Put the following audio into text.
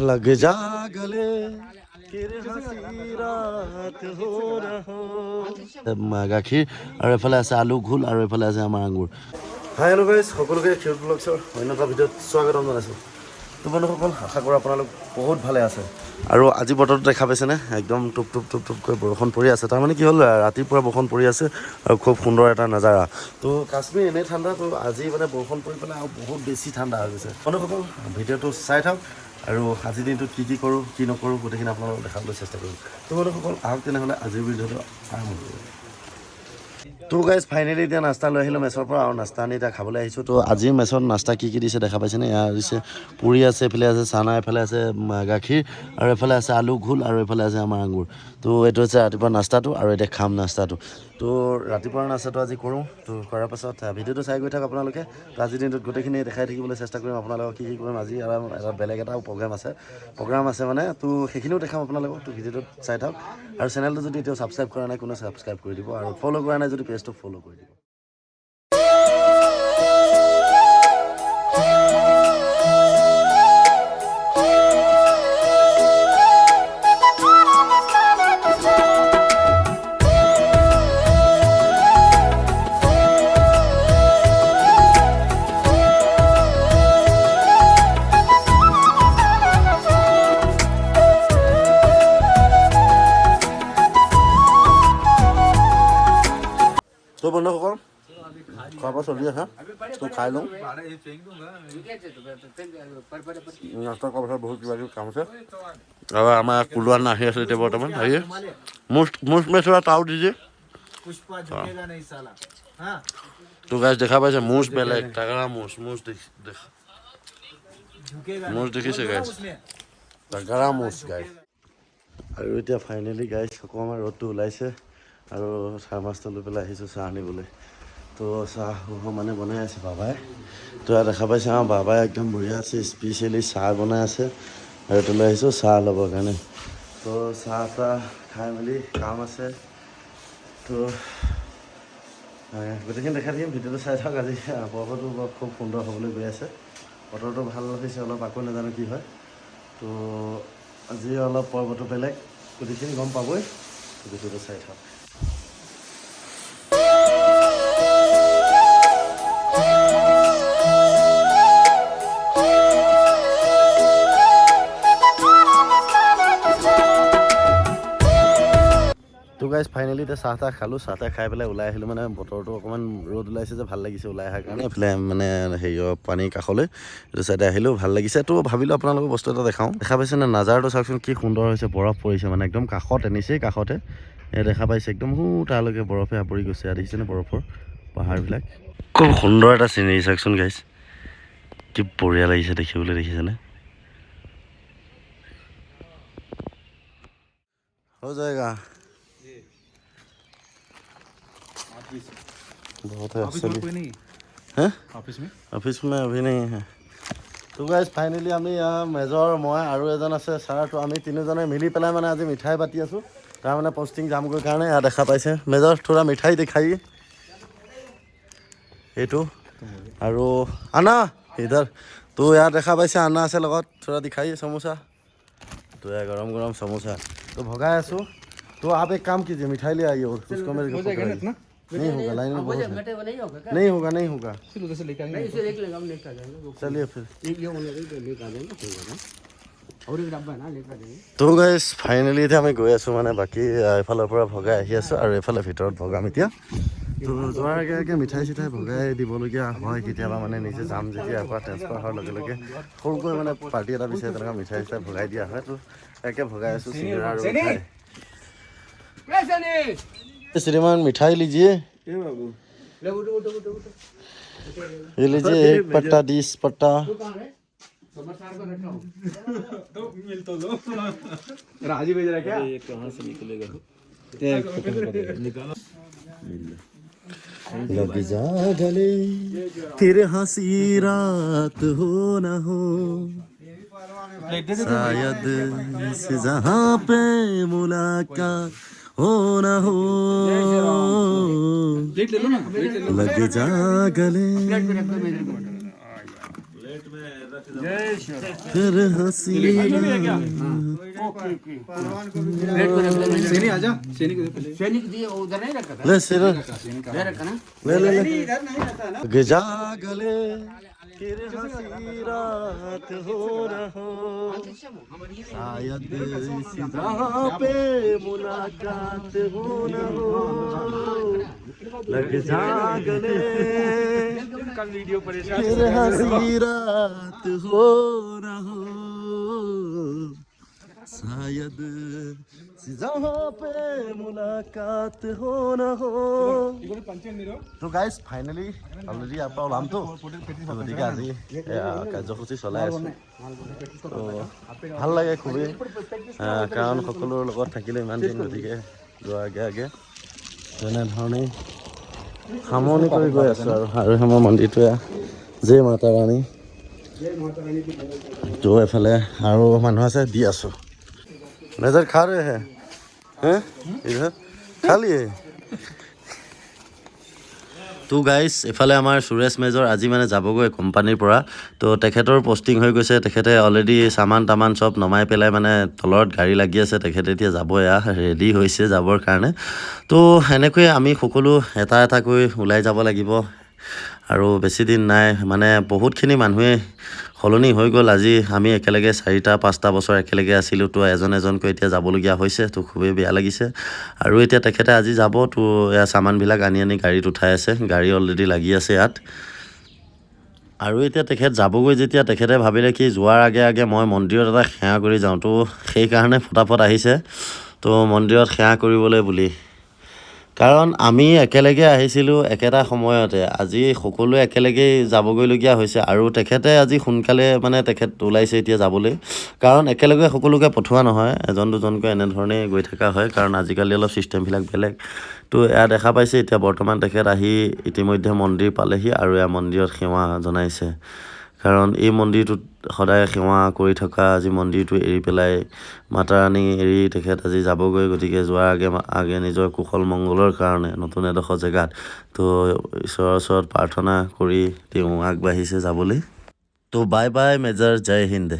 लग जा गले फिर हंसी रात हो ना हो। গাখীৰ আৰু এফালে আছে আলু ঘোল আৰু এফালে আছে আমাৰ আঙুৰ। হাই হেল্ল' গাইজ, সকলোকে কিউট ব্লগছৰ অন্য এটা ভিডিঅ'ত স্বাগতম জনাইছোঁ। তো বন্ধুসকল, আশা কৰোঁ আপোনালোক বহুত ভালে আছে। আৰু আজি বতৰটো দেখা পাইছেনে, একদম টুপ টুপ টুপ টুপকৈ বৰষুণ পৰি আছে। তাৰমানে কি হ'ল, ৰাতিপুৱা বৰষুণ পৰি আছে আৰু খুব সুন্দৰ এটা নাজাৰা। তো কাশ্মীৰ এনেই ঠাণ্ডা, তো আজি মানে বৰষুণ পৰি পেলাই আৰু বহুত বেছি ঠাণ্ডা হৈ গৈছে। বন্ধুসকল, ভিডিঅ'টো চাই থাকক আৰু আজিৰ দিনটোত কি কৰোঁ কি নকৰোঁ গোটেইখিনি আপোনালোকক দেখাবলৈ চেষ্টা কৰিম। তো বন্ধুসকল, আহক তেনেহ'লে আজিৰ ভিডিঅ'টো আৰম্ভ কৰোঁ। তো গাইজ ফাইনেলি এতিয়া নাস্তা লৈ আহিলোঁ মেছৰ পৰা, আৰু নাস্তা আনি এতিয়া খাবলৈ আহিছোঁ। তো আজিৰ মেছত নাস্তা কি দিছে দেখা পাইছেনে? এয়া দিছে পুৰি আছে, এইফালে আছে চানা, এইফালে আছে গাখীৰ আৰু এইফালে আছে আলু ঘোল আৰু এইফালে আছে আমাৰ আঙুৰ। তো এইটো হৈছে ৰাতিপুৱা নাস্তাটো আৰু এতিয়া খাম নাস্তাটো। তো ৰাতিপুৱাৰ নাস্তাটো আজি কৰোঁ। তো কৰাৰ পাছত ভিডিঅ'টো চাই গৈ থাকক আপোনালোকে। তো আজিৰ দিনটোত গোটেইখিনি দেখাই থাকিবলৈ চেষ্টা কৰিম আপোনালোকক কি কৰিম। আজি এটা বেলেগ এটা প্ৰগ্ৰাম আছে মানে, তো সেইখিনিও দেখাম আপোনালোকক। তো ভিডিঅ'টোত চাই থাকক আৰু চেনেলটো যদি এতিয়াও ছাবস্ক্ৰাইব কৰা নাই কোনে ছাবস্ক্ৰাইব কৰি দিব, আৰু ফ'ল' কৰা নাই যদি পেজটো ফ'ল' কৰি দিব। তো বন্ধুসকল, খোৱা বোৱা চলি আছে, তো খাই লওঁ। নাস্তা কৰাৰ পাছত বহুত কিবা কিবি কাম আছে। আৰু আমাৰ কুলুৱান আহি আছে এতিয়া বৰ্তমান। আহি মুচ মেচৰা তাও দিছে। তো গাইজ দেখা পাইছে, মুচ বেলেগ তাগৰা মুচ দেখিছে গাইজ, তাগৰা মুচ গাইজ। আৰু এতিয়া ফাইনেলি গাইজ অকণমান ৰ'দটো ওলাইছে আৰু থাৰ্মাছটো লৈ পেলাই আহিছোঁ চাহ আনিবলৈ। তো চাহ মানে বনাই আছে বাবাই। তো ইয়াত দেখা পাইছে আমাৰ বাবাই একদম বঢ়িয়া আছে, স্পেচিয়েলি চাহ বনাই আছে আৰু এইটো লৈ আহিছোঁ চাহ ল'বৰ কাৰণে। তো চাহ খাই মেলি কাম আছে। তো গোটেইখিনি দেখাই থাকিম, ভিডিঅ'টো চাই থাকক। আজি বতৰটো খুব সুন্দৰ হ'বলৈ গৈ আছে, বতৰটো ভাল হৈছে অলপ, আকৌ নাজানো কি হয়। তো আজি অলপ পৰ্বটো বেলেগ, গোটেইখিনি গম পাবই, ভিডিঅ'টো চাই থাকক। তো গাইজ ফাইনেলি এতিয়া চাহ খালোঁ, চাহ খাই পেলাই ওলাই আহিলোঁ। মানে বতৰটো অকণমান ৰ'দ ওলাইছে যে ভাল লাগিছে ওলাই অহাৰ কাৰণে। এইফালে মানে পানীৰ কাষলৈ এইটো চাইডে আহিলোঁ, ভাল লাগিছে। তো ভাবিলোঁ আপোনালোকক বস্তু এটা দেখাওঁ। দেখা পাইছে নে, নাজাৰটো চাওকচোন কি সুন্দৰ হৈছে, বৰফ পৰিছে মানে একদম কাষতে, নিচেই কাষতে দেখা পাইছে, একদম তালৈকে বৰফে আৱৰি গৈছে। দেখিছেনে বৰফৰ পাহাৰবিলাক, খুব সুন্দৰ এটা চিনেৰী চাওকচোন গাইজ, কি বঢ়িয়া লাগিছে দেখিবলৈ, দেখিছেনে? হৈ যায়গা बहुत है ऑफिस में अभी नहीं है। তো গাইজ ফাইনেলি আমি মেজৰ, মই আৰু এজন আছে ছাৰ, তো আমি তিনিজনে মিলি পেলাই মানে আজি মিঠাই পাতি আছোঁ। তাৰমানে পষ্টিং যামগৈ কাৰণে। ইয়াত দেখা পাইছে মেজৰ থোৰা মিঠাই দেখাই এইটো, আৰু আনা ইধৰ। তো ইয়াত দেখা পাইছে আনা আছে লগত, থোৰা দিখাই সমোসা। তো এয়া গৰম গৰম সমোসা তো ভগাই আছোঁ। तो आप एक काम कीजिए, मिठाई ले आइए और उसको मेरे को पकड़ाइए। नहीं होगा, लाइन में बहुत है। नहीं होगा नहीं होगा, चलिए फिर। তো গাইজ ফাইনেলি এতিয়া আমি গৈ আছোঁ, মানে বাকী এফালৰ পৰা ভগাই আহি আছোঁ আৰু এইফালে ভিতৰত ভগাম এতিয়া। তো যোৱাৰ আগে আগে মিঠাই চিঠাই ভগাই দিবলগীয়া হয় কেতিয়াবা, মানে নিজে যাম যেতিয়া ইয়াৰ পৰা ট্ৰেন্সফাৰ হোৱাৰ লগে লগে সৰুকৈ মানে পাৰ্টি এটা বিচাৰি তেনেকুৱা মিঠাই চিঠাই ভগাই দিয়া হয়। তো একে ভগাই আছোঁ চিঙৰা আৰু মিঠাই। श्रीमान मिठाई लीजिए, ये लीजिए एक पट्टा 20 पट्टा। राजी भेज रहा क्या? ये कहाँ से निकलेगा? लग जा गले फिर हंसी रात हो न हो, शायद इस जहाँ पे मुलाकात हो ना हो, लग जा गले। फिर हंसी ले सिर ले ले ले गजा गले फिर हंसी रात हो रहो शायद इसी जहाँ पे मुलाकात हो न हो लग जा गले फिर हंसी रात हो न हो शायद जहाँ पे मुलाकात हो न हो তো গাইজ ফাইনেলি অলৰেডি ইয়াৰ পৰা ওলামতো গতিকে আজি কাৰ্যসূচী চলাই আছোঁ তো ভাল লাগে খুবেই কাৰণ সকলোৰ লগত থাকিলে ইমান দিন গতিকে যোৱাৰ আগে আগে তেনেধৰণেই সামৰণি কৰি গৈ আছোঁ আৰু আমাৰ মন্দিৰটোৱে জয় মাতা ৰাণী তো এফালে আৰু মানুহ আছে দি আছোঁ नजर खा रहे हैं इधर खा लिए তো গাইজ এফালে আমাৰ সুৰেশ মেজৰ আজি মানে যাবগৈ কোম্পানীৰ পৰা তো তেখেতৰ পষ্টিং হৈ গৈছে তেখেতে অলৰেডি সামান তামান চব নমাই পেলাই মানে তলত গাড়ী লাগি আছে তেখেতে এতিয়া যাব এয়া ৰেডি হৈছে যাবৰ কাৰণে তো এনেকৈ আমি সকলো এটা এটাকৈ ওলাই যাব লাগিব আৰু বেছি দিন নাই মানে বহুতখিনি মানুহে সলনি হৈ গ'ল আজি আমি একেলগে 4-5টা বছৰ একেলগে আছিলোঁ তো এজন এজনকৈ এতিয়া যাবলগীয়া হৈছে তো খুবেই বেয়া লাগিছে আৰু এতিয়া তেখেতে আজি যাব তো এয়া সামানবিলাক আনি গাড়ীত উঠাই আছে গাড়ী অলৰেডি লাগি আছে ইয়াত আৰু এতিয়া তেখেত যাবগৈ যেতিয়া তেখেতে ভাবিলে কি যোৱাৰ আগে আগে মই মন্দিৰত এটা সেৱা কৰি যাওঁ তো সেইকাৰণে ফটাফট আহিছে তো মন্দিৰত সেৱা কৰিবলৈ বুলি কাৰণ আমি একেলগে আহিছিলোঁ একেটা সময়তে আজি সকলোৱে একেলগেই যাবগৈলগীয়া হৈছে আৰু তেখেতে আজি সোনকালে মানে তেখেত ওলাইছে এতিয়া যাবলৈ কাৰণ একেলগে সকলোকে পঠোৱা নহয় এজন দুজনকৈ এনেধৰণে গৈ থকা হয় কাৰণ আজিকালি অলপ ছিষ্টেমবিলাক বেলেগ তো এয়া দেখা পাইছে এতিয়া বৰ্তমান তেখেত আহি ইতিমধ্যে মন্দিৰ পালেহি আৰু এয়া মন্দিৰত সেৱা জনাইছে কাৰণ এই মন্দিৰটোত সদায় সেৱা কৰি থকা আজি মন্দিৰটো এৰি পেলাই মাতা ৰাণী এৰি তেখেত আজি যাবগৈ গতিকে যোৱাৰ আগে নিজৰ কুশল মংগলৰ কাৰণে নতুন এডোখৰ জেগাত তো ঈশ্বৰৰ ওচৰত প্ৰাৰ্থনা কৰি তেওঁ আগবাঢ়িছে যাবলৈ তো বাই বাই মেজৰ জয় হিন্দ